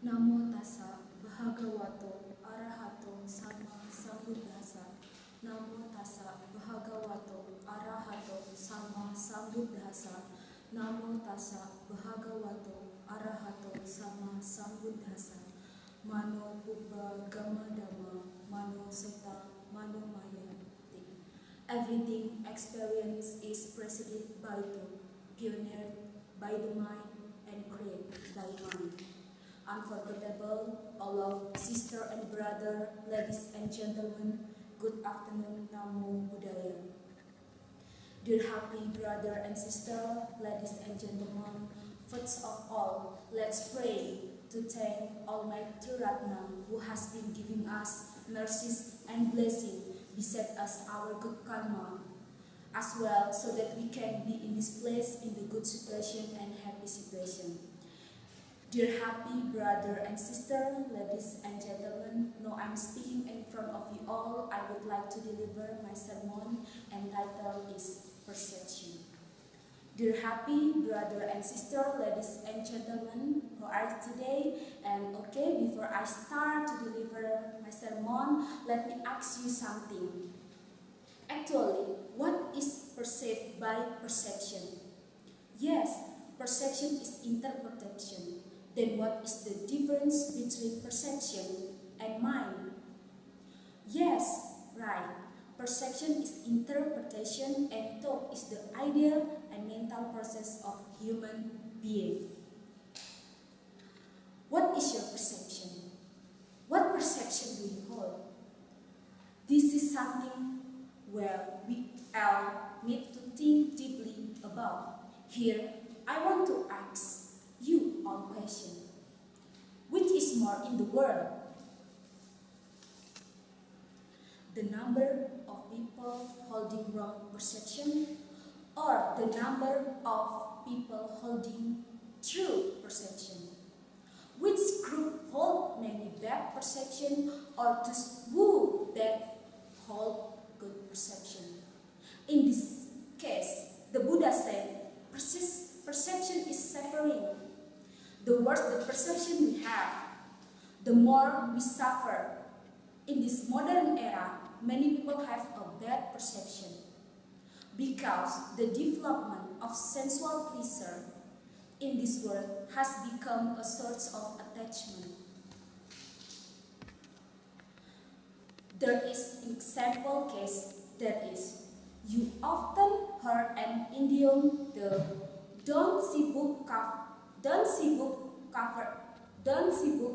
Namo tassa bhagavato arahato sama sambuddhassa. Namo tassa bhagavato arahato sama sambuddhassa. Namo tassa bhagavato arahato sama sambuddhassa. Mano buddha gama dhamma mano seta mano maya. Everything experienced is preceded by the pioneered by the mind and created by mind. Unforgettable, all of sister and brother, ladies and gentlemen, good afternoon, Namo Buddhaya. Dear happy brother and sister, ladies and gentlemen, first of all, let's pray to thank Almighty Ratna who has been giving us mercies and blessing beside us our good karma as well, so that we can be in this place in the good situation and happy situation. Dear happy brother and sister, ladies and gentlemen, now I'm speaking in front of you all. I would like to deliver my sermon, and title is Perception. Dear happy brother and sister, ladies and gentlemen, who are today? And okay, before I start to deliver my sermon, let me ask you something. Actually, what is perceived by perception? Yes, perception is interpretation. Then what is the difference between perception and mind? Yes, right. Perception is interpretation and thought is the idea and mental process of human being. What is your perception? What perception do you hold? This is something where we all need to think deeply about. Here, I want to ask you one question. Which is more in the world? The number of people holding wrong perception, or the number of people holding true perception? Which group hold many bad perception, or those who that hold good perception? In this case, the Buddha said, perception is suffering. The worse the perception we have, the more we suffer. In this modern era, many people have a bad perception because the development of sensual pleasure in this world has become a source of attachment. There is an example case that is, you often heard an idiom, the don't see book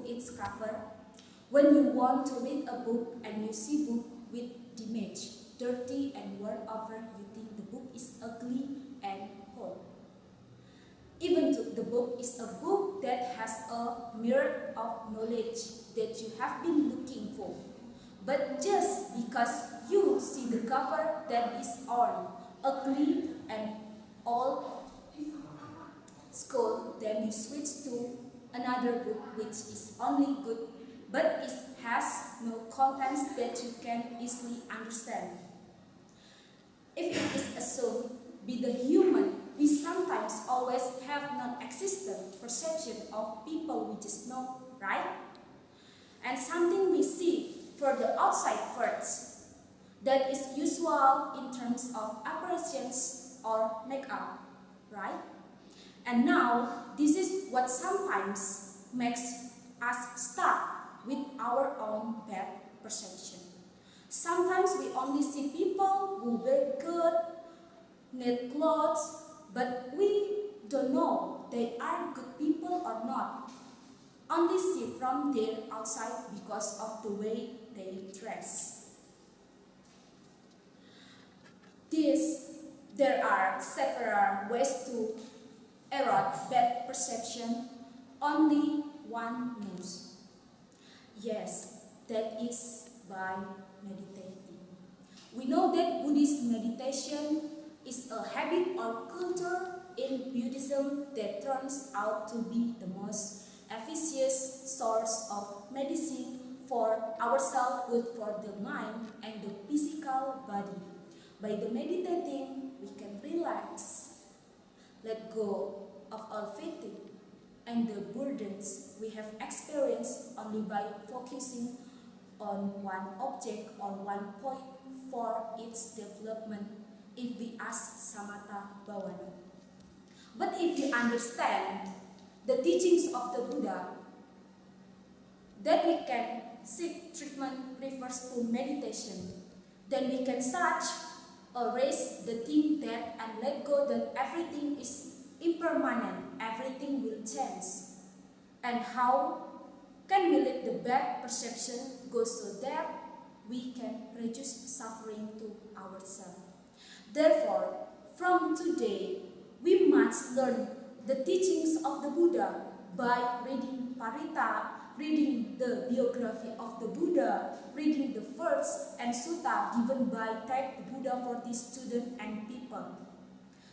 its cover. When you want to read a book and you see book with image dirty and worn over, you think the book is ugly and old. Even though the book is a book that has a mirror of knowledge that you have been looking for. But just because you see the cover that is on ugly and old school, then you switch to another book which is only good, but it has no contents that you can easily understand. If it is assumed be the human, we sometimes always have non-existent perception of people we just know, right? And something we see for the outside first, that is usual in terms of apparitions or makeup, right? And now, this is what sometimes makes us stuck with our own bad perception. Sometimes we only see people who wear good, neat clothes, but we don't know they are good people or not. Only see from their outside because of the way they dress. There are several ways to erode bad perception. Only one knows. Yes, that is by meditating. We know that Buddhist meditation is a habit or culture in Buddhism that turns out to be the most efficacious source of medicine for ourselves, good for the mind and the physical body. By the meditating, we can relax, let go of all fatigue, and the burdens we have experienced only by focusing on one object or one point for its development if we ask samatha bhavana. But if we understand the teachings of the Buddha, that we can seek treatment refers to meditation, then we can search or raise the thing that and let go that everything is impermanent, everything will change. And how can we let the bad perception go so that we can reduce suffering to ourselves? Therefore, from today, we must learn the teachings of the Buddha by reading Parita, reading the biography of the Buddha, reading the verse and sutta given by Type Buddha for the student and people,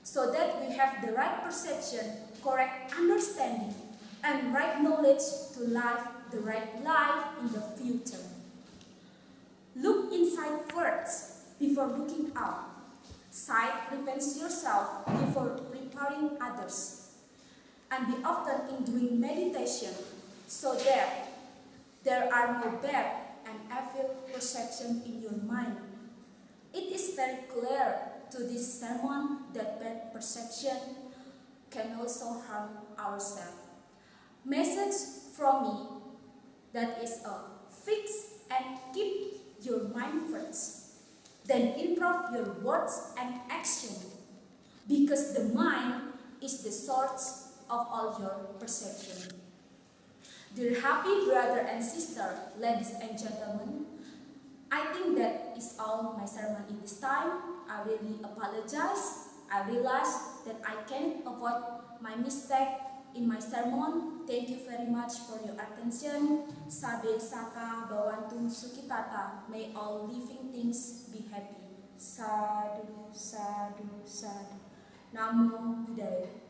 so that we have the right perception, correct understanding, and right knowledge to live the right life in the future. Look inside first before looking out. Sight prevents yourself before preparing others. And be often in doing meditation so that there are no bad and evil perception in your mind. It is very clear to this sermon that bad perception can also harm ourselves. Message from me, that is a fix and keep your mind first. Then improve your words and action, because the mind is the source of all your perception. Dear happy brother and sister, ladies and gentlemen, I think that is all my sermon in this time. I really apologize. I realize that I cannot avoid my mistake in my sermon. Thank you very much for your attention. Sabe saka bawantu sukitata. May all living things be happy. Sadhu, sadhu, sadhu. Namo Buddhaya.